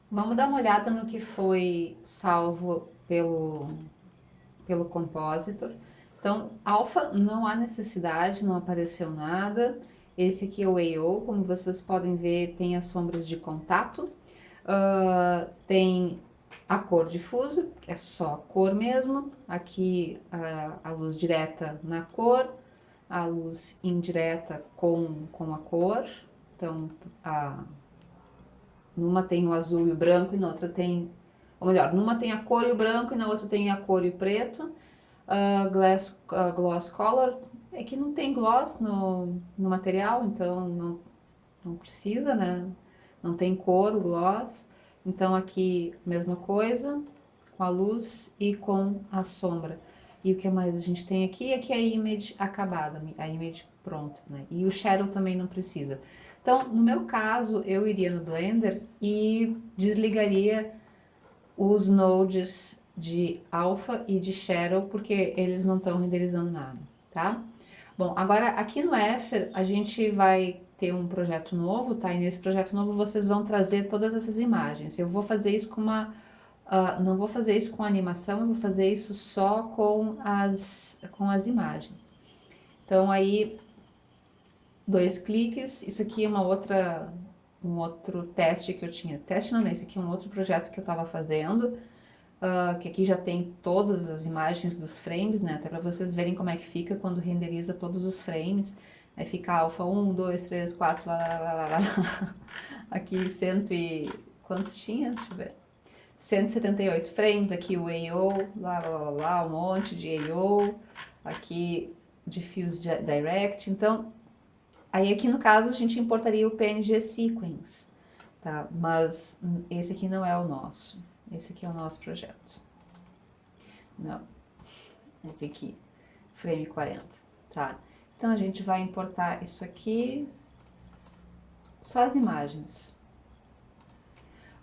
Vamos dar uma olhada no que foi salvo pelo Compositor. Então, alfa não há necessidade, não apareceu nada. Esse aqui é o AO, como vocês podem ver, tem as sombras de contato. Tem a cor difuso, que é só a cor mesmo. Aqui a luz direta na cor, a luz indireta com a cor. Então, numa tem o azul e o branco e na outra tem, ou melhor, numa tem a cor e o branco e na outra tem a cor e o preto. Gloss color, é que não tem gloss no material, então não precisa, né? Não tem cor o gloss. Então aqui mesma coisa, com a luz e com a sombra. E o que mais a gente tem aqui é que a image acabada, a image pronta, né? E o shadow também não precisa. Então, no meu caso, eu iria no Blender e desligaria os nodes de alpha e de shadow, porque eles não estão renderizando nada, tá? Bom, agora aqui no After a gente vai ter um projeto novo, tá? E nesse projeto novo vocês vão trazer todas essas imagens. Eu vou fazer isso com uma... não vou fazer isso com animação, eu vou fazer isso só com as imagens. Então aí, dois cliques, isso aqui é um outro teste que eu tinha. Teste não, né? Esse aqui é um outro projeto que eu estava fazendo, que aqui já tem todas as imagens dos frames, né? Até para vocês verem como é que fica quando renderiza todos os frames. Aí fica alfa 1, 2, 3, 4, lá, lá, lá, lá, lá. Aqui cento e... quanto tinha? Deixa eu ver. 178 frames, aqui o AO, lá, lá, lá, lá, um monte de AO. Aqui Diffuse Direct. Então, aí aqui no caso a gente importaria o PNG Sequence, tá? Mas esse aqui não é o nosso. Esse aqui é o nosso projeto. Não, esse aqui, frame 40, tá? Então a gente vai importar isso aqui, só as imagens.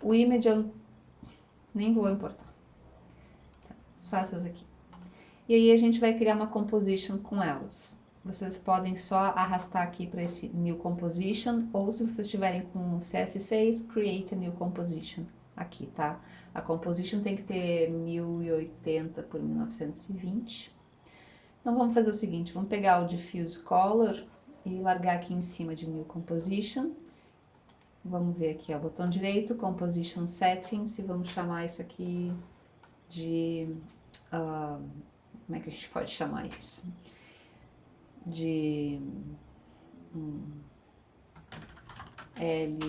O image eu nem vou importar, tá? Só essas aqui. E aí a gente vai criar uma composition com elas. Vocês podem só arrastar aqui para esse New Composition, ou se vocês estiverem com CS6, Create a New Composition aqui, tá? A composition tem que ter 1080 por 1920. Então vamos fazer o seguinte, vamos pegar o Diffuse Color e largar aqui em cima de New Composition. Vamos ver aqui, ó, botão direito, Composition Settings, e vamos chamar isso aqui de... como é que a gente pode chamar isso? De L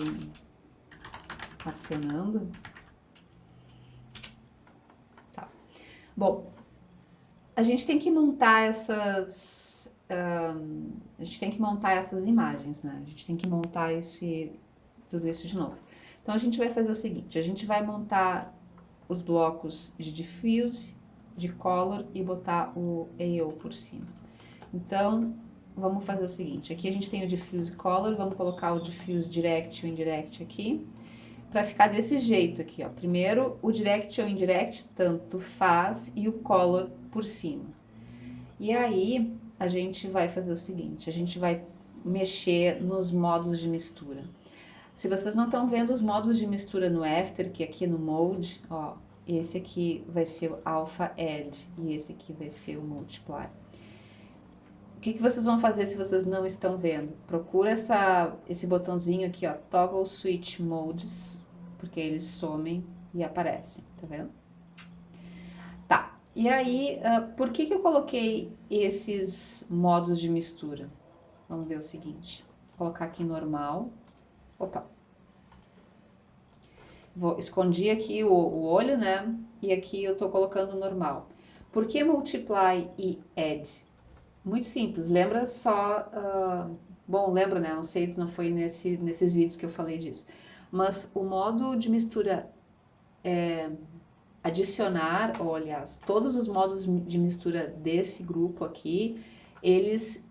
acenando. Tá. Bom, a gente tem que montar a gente tem que montar essas imagens, né? A gente tem que montar tudo isso de novo. Então a gente vai fazer o seguinte, a gente vai montar os blocos de diffuse, de color e botar o AO por cima. Então, vamos fazer o seguinte, aqui a gente tem o diffuse color, vamos colocar o diffuse direct e o indirect aqui, para ficar desse jeito aqui, ó. Primeiro, o direct ou indirect, tanto faz, e o color por cima. E aí, a gente vai fazer o seguinte, a gente vai mexer nos modos de mistura. Se vocês não estão vendo os modos de mistura no After, que aqui no Mode, ó, esse aqui vai ser o Alpha Add e esse aqui vai ser o Multiply. O que vocês vão fazer se vocês não estão vendo? Procura esse botãozinho aqui, ó, Toggle Switch Modes, porque eles somem e aparecem, tá vendo? Tá, e aí, por que eu coloquei esses modos de mistura? Vamos ver o seguinte, vou colocar aqui normal, opa, escondi aqui o olho, né, e aqui eu tô colocando normal. Por que Multiply e Add? Muito simples, lembra só... bom, lembra, né? Não sei, não foi nesses vídeos que eu falei disso. Mas o modo de mistura adicionar, ou aliás, todos os modos de mistura desse grupo aqui, eles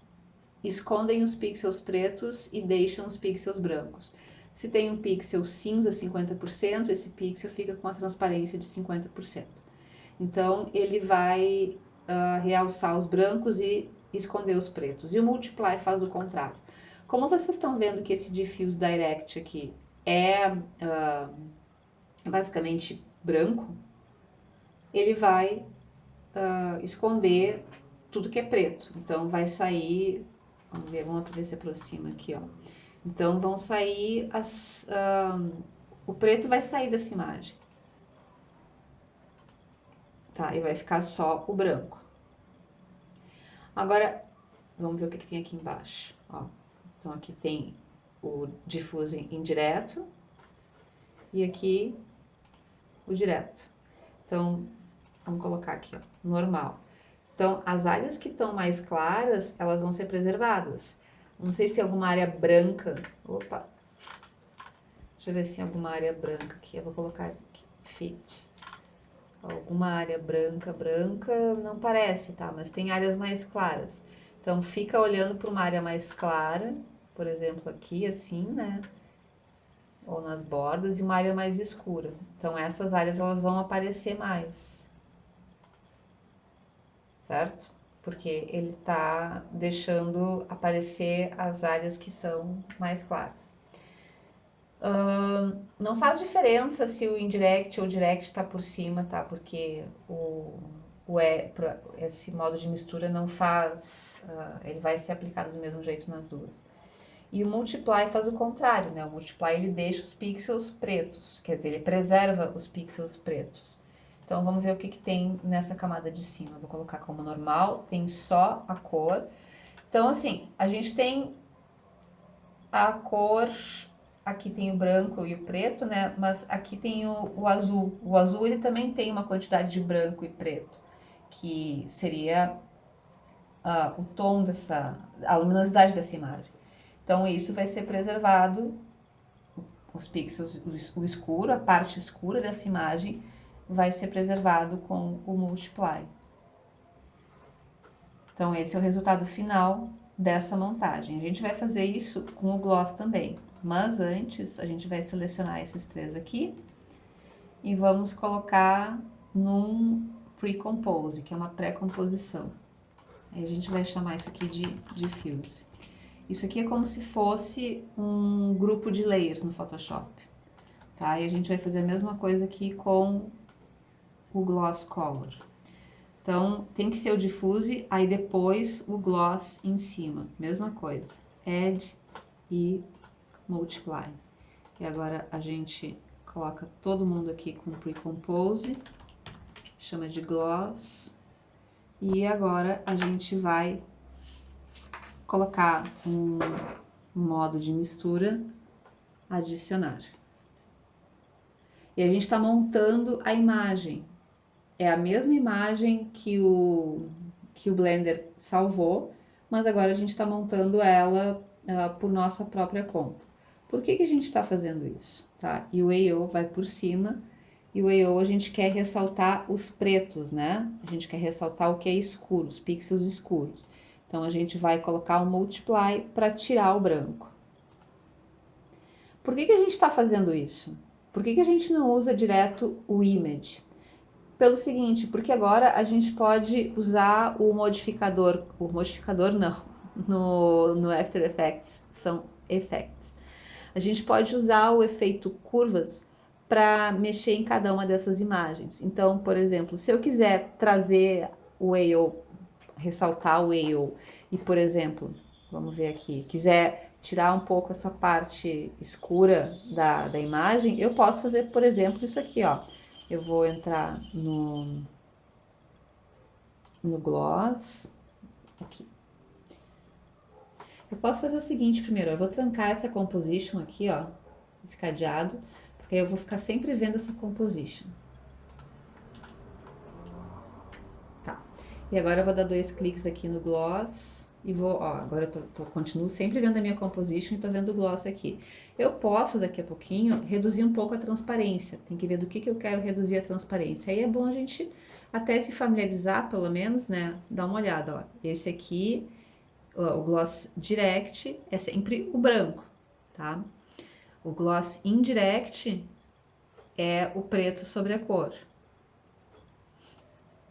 escondem os pixels pretos e deixam os pixels brancos. Se tem um pixel cinza 50%, esse pixel fica com a transparência de 50%. Então, ele vai realçar os brancos e esconder os pretos. E o Multiply faz o contrário. Como vocês estão vendo que esse Diffuse Direct aqui é basicamente branco, ele vai esconder tudo que é preto. Então vai sair, vamos ver se aproxima aqui, ó. Então vão sair o preto vai sair dessa imagem, tá? E vai ficar só o branco. Agora vamos ver o que tem aqui embaixo, ó. Então aqui tem o difuso indireto e aqui o direto. Então vamos colocar aqui, ó, normal. Então, as áreas que estão mais claras, elas vão ser preservadas. Não sei se tem alguma área branca. Opa! Deixa eu ver se tem alguma área branca aqui. Eu vou colocar aqui, fit. Alguma área branca, não parece, tá? Mas tem áreas mais claras. Então, fica olhando para uma área mais clara, por exemplo, aqui, assim, né? Ou nas bordas, e uma área mais escura. Então, essas áreas, elas vão aparecer mais. Certo? Porque ele tá deixando aparecer as áreas que são mais claras. Não faz diferença se o indirect ou o direct tá por cima, tá? Porque esse modo de mistura não faz, ele vai ser aplicado do mesmo jeito nas duas. E o multiply faz o contrário, né? O multiply ele deixa os pixels pretos, quer dizer, ele preserva os pixels pretos. Então vamos ver o que tem nessa camada de cima. Vou colocar como normal, tem só a cor. Então assim, a gente tem a cor, aqui tem o branco e o preto, né? Mas aqui tem o azul. O azul ele também tem uma quantidade de branco e preto, que seria o tom a luminosidade dessa imagem. Então isso vai ser preservado, os pixels, o escuro, a parte escura dessa imagem vai ser preservado com o multiply. Então esse é o resultado final dessa montagem. A gente vai fazer isso com o gloss também, mas antes a gente vai selecionar esses três aqui e vamos colocar num pre-compose, que é uma pré-composição. Aí a gente vai chamar isso aqui de diffuse. Isso aqui é como se fosse um grupo de layers no Photoshop, tá? E a gente vai fazer a mesma coisa aqui com o Gloss Color. Então, tem que ser o Diffuse, aí depois o Gloss em cima, mesma coisa. Add e Multiply. E agora a gente coloca todo mundo aqui com Pre-Compose, chama de Gloss. E agora a gente vai colocar um modo de mistura, adicionar. E a gente está montando a imagem. É a mesma imagem que o Blender salvou, mas agora a gente está montando ela por nossa própria conta. Por que a gente está fazendo isso? Tá? E o AO vai por cima, e o AO a gente quer ressaltar os pretos, né? A gente quer ressaltar o que é escuro, os pixels escuros. Então a gente vai colocar o Multiply para tirar o branco. Por que a gente está fazendo isso? Por que a gente não usa direto o Image? Pelo seguinte, porque agora a gente pode usar o modificador não, no After Effects, são effects. A gente pode usar o efeito curvas para mexer em cada uma dessas imagens. Então, por exemplo, se eu quiser trazer o AO, ressaltar o AO, e por exemplo, vamos ver aqui, quiser tirar um pouco essa parte escura da imagem, eu posso fazer, por exemplo, isso aqui, ó. Eu vou entrar no gloss, aqui. Eu posso fazer o seguinte primeiro, eu vou trancar essa composition aqui, ó, esse cadeado, porque aí eu vou ficar sempre vendo essa composition. Tá. E agora eu vou dar 2 cliques aqui no gloss e vou, ó, agora eu continuo sempre vendo a minha composition e tô vendo o gloss aqui. Eu posso, daqui a pouquinho, reduzir um pouco a transparência. Tem que ver do que eu quero reduzir a transparência. Aí é bom a gente até se familiarizar, pelo menos, né? Dar uma olhada, ó. Esse aqui, ó, o gloss direct é sempre o branco, tá? O gloss indirect é o preto sobre a cor.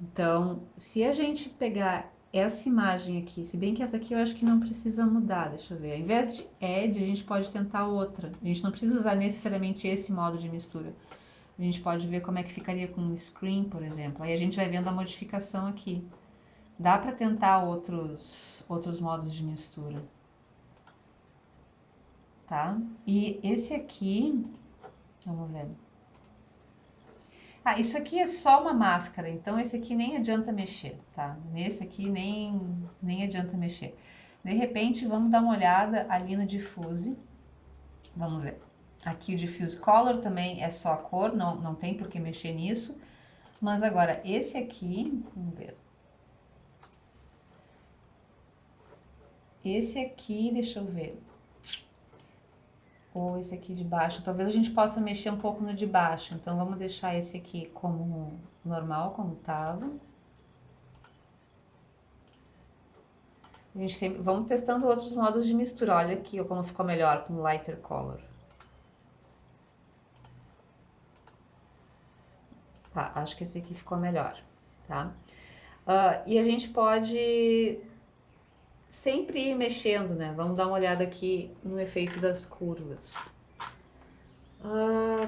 Então, se a gente pegar essa imagem aqui, se bem que essa aqui eu acho que não precisa mudar, deixa eu ver. Ao invés de add, a gente pode tentar outra. A gente não precisa usar necessariamente esse modo de mistura. A gente pode ver como é que ficaria com um screen, por exemplo. Aí a gente vai vendo a modificação aqui. Dá para tentar outros modos de mistura, tá? E esse aqui, vamos ver. Ah, isso aqui é só uma máscara, então esse aqui nem adianta mexer, tá? Nesse aqui nem adianta mexer. De repente, vamos dar uma olhada ali no Diffuse. Vamos ver. Aqui o Diffuse Color também é só a cor, não tem por que mexer nisso. Mas agora, esse aqui, vamos ver. Esse aqui, deixa eu ver. Ou esse aqui de baixo. Talvez a gente possa mexer um pouco no de baixo. Então, vamos deixar esse aqui como normal, como tava. A gente sempre... Vamos testando outros modos de mistura. Olha aqui como ficou melhor com lighter color. Tá, acho que esse aqui ficou melhor, tá? E a gente pode sempre ir mexendo, né? Vamos dar uma olhada aqui no efeito das curvas.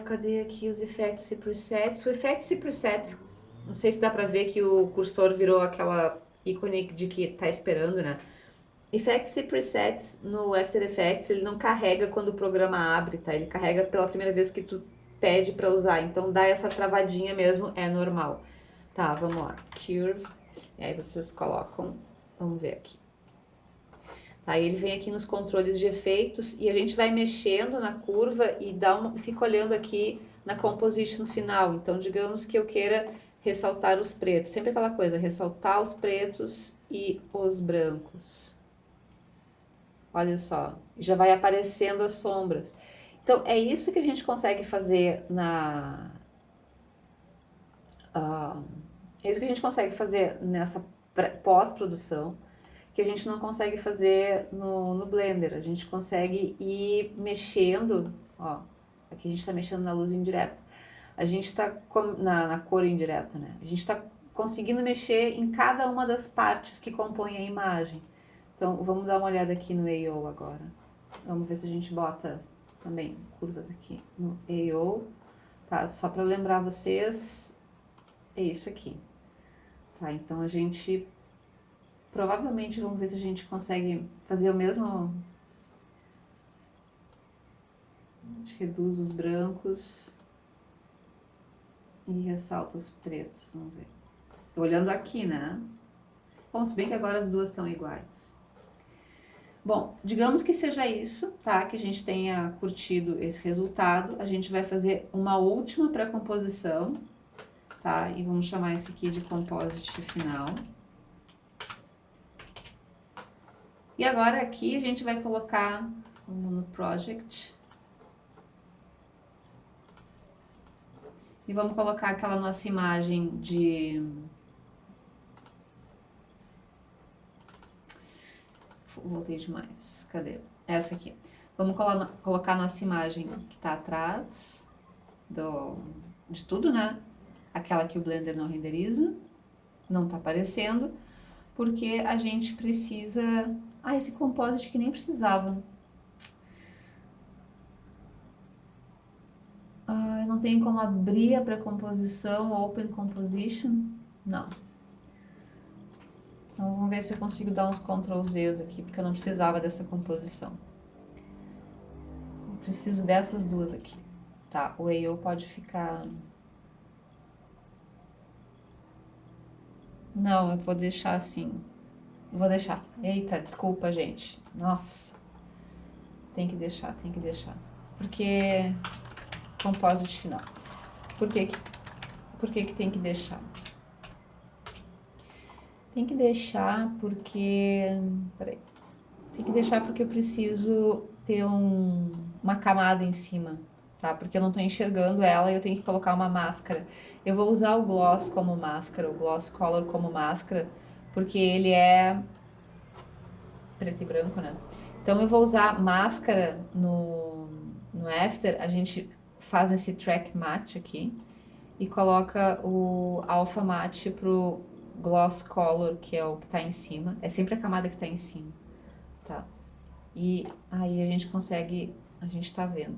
Cadê aqui os Effects e Presets? O Effects e Presets, não sei se dá pra ver que o cursor virou aquela ícone de que tá esperando, né? Effects e Presets no After Effects, ele não carrega quando o programa abre, tá? Ele carrega pela primeira vez que tu pede pra usar, então dá essa travadinha mesmo, é normal. Tá, vamos lá. Curve, e aí vocês colocam, vamos ver aqui. Aí ele vem aqui nos controles de efeitos e a gente vai mexendo na curva e fica olhando aqui na composition final. Então, digamos que eu queira ressaltar os pretos. Sempre aquela coisa, ressaltar os pretos e os brancos. Olha só, já vai aparecendo as sombras. Então, é isso que a gente consegue fazer é isso que a gente consegue fazer nessa pós-produção, que a gente não consegue fazer no Blender. A gente consegue ir mexendo, ó, aqui a gente está mexendo na luz indireta. A gente está na cor indireta, né? A gente está conseguindo mexer em cada uma das partes que compõem a imagem. Então, vamos dar uma olhada aqui no AO agora. Vamos ver se a gente bota também curvas aqui no AO. Tá, só para lembrar vocês, é isso aqui. Tá, então a gente provavelmente vamos ver se a gente consegue fazer o mesmo. A gente reduz os brancos e ressalta os pretos. Vamos ver. Olhando aqui, né? Bom, se bem que agora as duas são iguais. Bom, digamos que seja isso, tá? Que a gente tenha curtido esse resultado. A gente vai fazer uma última pré-composição, tá? E vamos chamar esse aqui de composite final. E agora aqui a gente vai colocar no project. E vamos colocar aquela nossa imagem de... Voltei demais. Cadê? Essa aqui. Vamos colocar a nossa imagem que tá atrás de tudo, né? Aquela que o Blender não renderiza. Não tá aparecendo. Porque a gente precisa... esse composite que nem precisava. Não tem como abrir a pré-composição, Open Composition? Não. Então, vamos ver se eu consigo dar uns Ctrl Zs aqui, porque eu não precisava dessa composição. Eu preciso dessas duas aqui. Tá, o AO pode ficar... Não, eu vou deixar assim. Eu vou deixar. Eita, desculpa, gente. Nossa. Tem que deixar, tem que deixar. Porque... Composite final. Por que que tem que deixar? Tem que deixar porque... Peraí. Tem que deixar porque eu preciso ter uma camada em cima, tá? Porque eu não tô enxergando ela e eu tenho que colocar uma máscara. Eu vou usar o gloss como máscara, o gloss color como máscara, porque ele é preto e branco, né? Então eu vou usar máscara no After, a gente faz esse track matte aqui e coloca o alpha matte pro gloss color, que é o que tá em cima. É sempre a camada que tá em cima, tá? E aí a gente consegue, a gente tá vendo.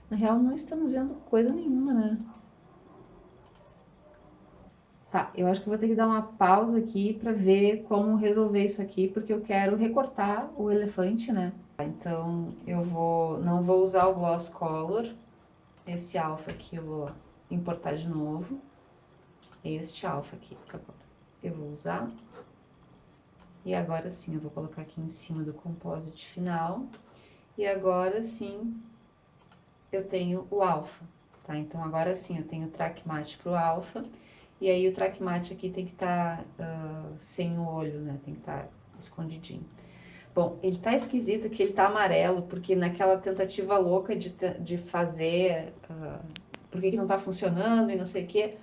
Na real, não estamos vendo coisa nenhuma, né? Tá, eu acho que eu vou ter que dar uma pausa aqui para ver como resolver isso aqui, porque eu quero recortar o elefante, né? Então não vou usar o Gloss Color, esse alfa aqui eu vou importar de novo, este alfa aqui agora eu vou usar. E agora sim, eu vou colocar aqui em cima do composite final. E agora sim, eu tenho o alfa, tá? Então agora sim, eu tenho o track matte pro alfa. E aí o track matte aqui tem que estar sem o olho, né? Tem que estar escondidinho. Bom, ele tá esquisito que ele tá amarelo, porque naquela tentativa louca de fazer... por que não tá funcionando e não sei o quê,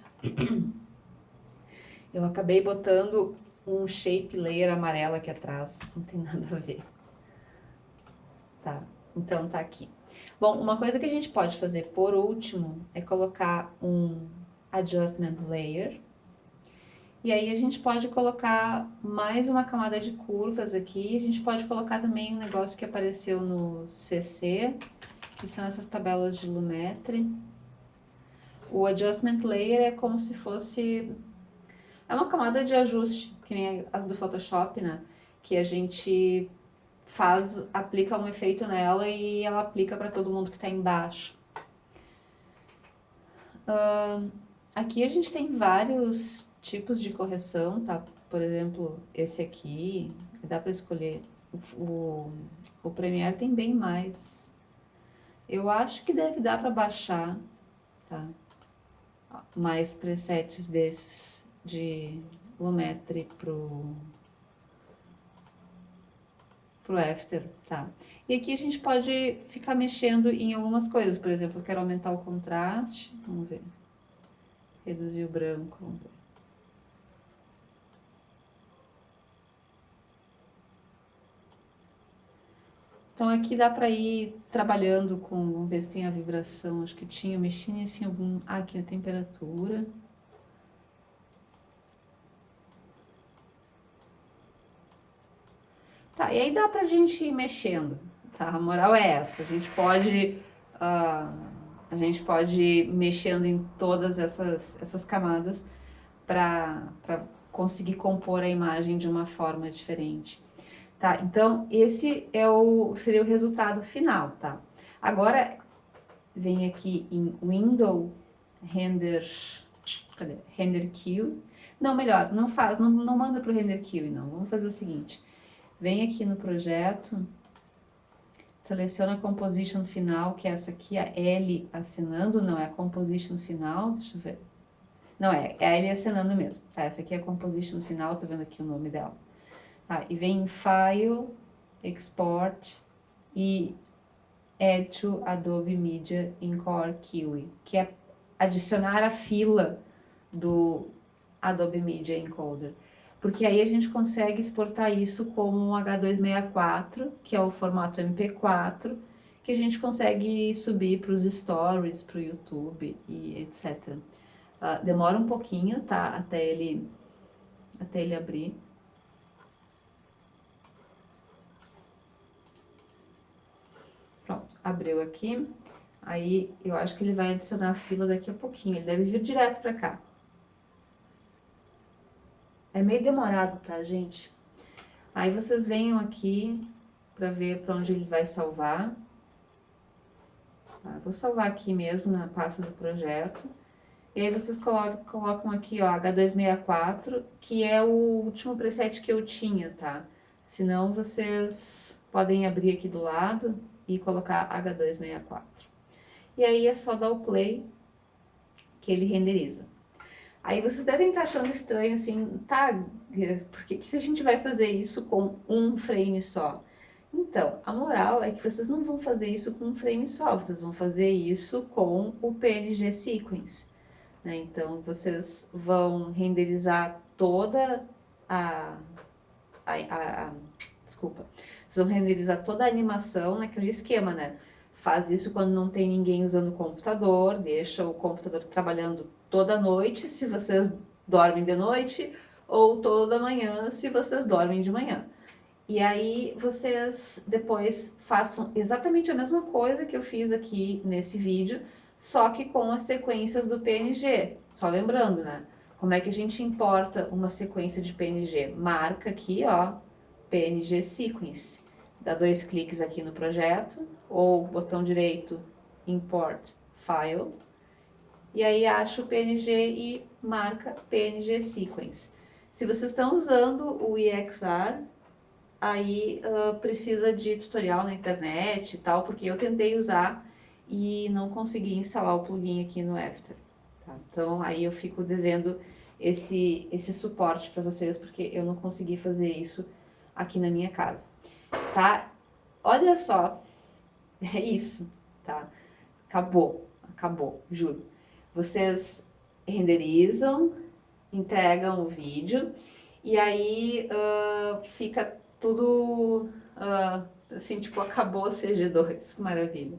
eu acabei botando um shape layer amarelo aqui atrás. Não tem nada a ver. Tá, então tá aqui. Bom, uma coisa que a gente pode fazer por último é colocar um adjustment layer. E aí a gente pode colocar mais uma camada de curvas aqui. A gente pode colocar também um negócio que apareceu no CC, que são essas tabelas de Lumetri. O adjustment layer é como se fosse... é uma camada de ajuste, que nem as do Photoshop, né? Que a gente aplica um efeito nela e ela aplica para todo mundo que está embaixo. Aqui a gente tem vários tipos de correção, tá? Por exemplo, esse aqui, dá para escolher. O Premiere tem bem mais. Eu acho que deve dar para baixar, tá? Mais presets desses de Lumetri pro After, tá? E aqui a gente pode ficar mexendo em algumas coisas. Por exemplo, eu quero aumentar o contraste, vamos ver. Reduzir o branco, vamos ver. Então aqui dá para ir trabalhando com, vamos ver se tem a vibração, acho que tinha, mexi nesse em algum, aqui a temperatura. Tá, e aí dá pra gente ir mexendo, tá? A moral é essa, a gente pode ir mexendo em todas essas camadas para conseguir compor a imagem de uma forma diferente. Tá, então esse seria o resultado final, tá? Agora vem aqui em Window, Render, cadê? Render Queue. Não, melhor, não manda pro Render Queue, não. Vamos fazer o seguinte, vem aqui no projeto, seleciona a Composition final, que é essa aqui, a L acenando, não, é a Composition final, deixa eu ver. Não, é a L acenando mesmo, tá? Essa aqui é a Composition final, tô vendo aqui o nome dela. Tá, e vem em File, Export e Add to Adobe Media in Core Kiwi, que é adicionar a fila do Adobe Media Encoder. Porque aí a gente consegue exportar isso como um H264, que é o formato MP4, que a gente consegue subir para os stories, para o YouTube e etc. Demora um pouquinho, tá? Até ele abrir. Pronto, abriu aqui. Aí eu acho que ele vai adicionar a fila daqui a pouquinho. Ele deve vir direto para cá. É meio demorado, tá, gente? Aí vocês venham aqui para ver para onde ele vai salvar. Tá? Vou salvar aqui mesmo na pasta do projeto. E aí vocês colocam aqui, ó, H264, que é o último preset que eu tinha, tá? Senão vocês podem abrir aqui do lado e colocar H264. E aí é só dar o play que ele renderiza. Aí vocês devem estar achando estranho assim, tá? Por que a gente vai fazer isso com um frame só? Então, a moral é que vocês não vão fazer isso com um frame só, vocês vão fazer isso com o PNG Sequence, né? Então, vocês vão renderizar toda a, desculpa, vocês vão renderizar toda a animação naquele esquema, né? Faz isso quando não tem ninguém usando o computador, deixa o computador trabalhando toda noite, se vocês dormem de noite, ou toda manhã, se vocês dormem de manhã. E aí vocês depois façam exatamente a mesma coisa que eu fiz aqui nesse vídeo, só que com as sequências do PNG. Só lembrando, né? Como é que a gente importa uma sequência de PNG? Marca aqui, ó, PNG Sequence. Dá 2 cliques aqui no projeto, ou botão direito, Import File, e aí acha o PNG e marca PNG Sequence. Se vocês estão usando o EXR, aí precisa de tutorial na internet e tal, porque eu tentei usar e não consegui instalar o plugin aqui no After. Tá? Então aí eu fico devendo esse suporte para vocês, porque eu não consegui fazer isso aqui na minha casa. Tá? Olha só, é isso, tá? Acabou, acabou, juro. Vocês renderizam, entregam o vídeo e aí fica tudo assim, tipo, acabou a CG2, que maravilha.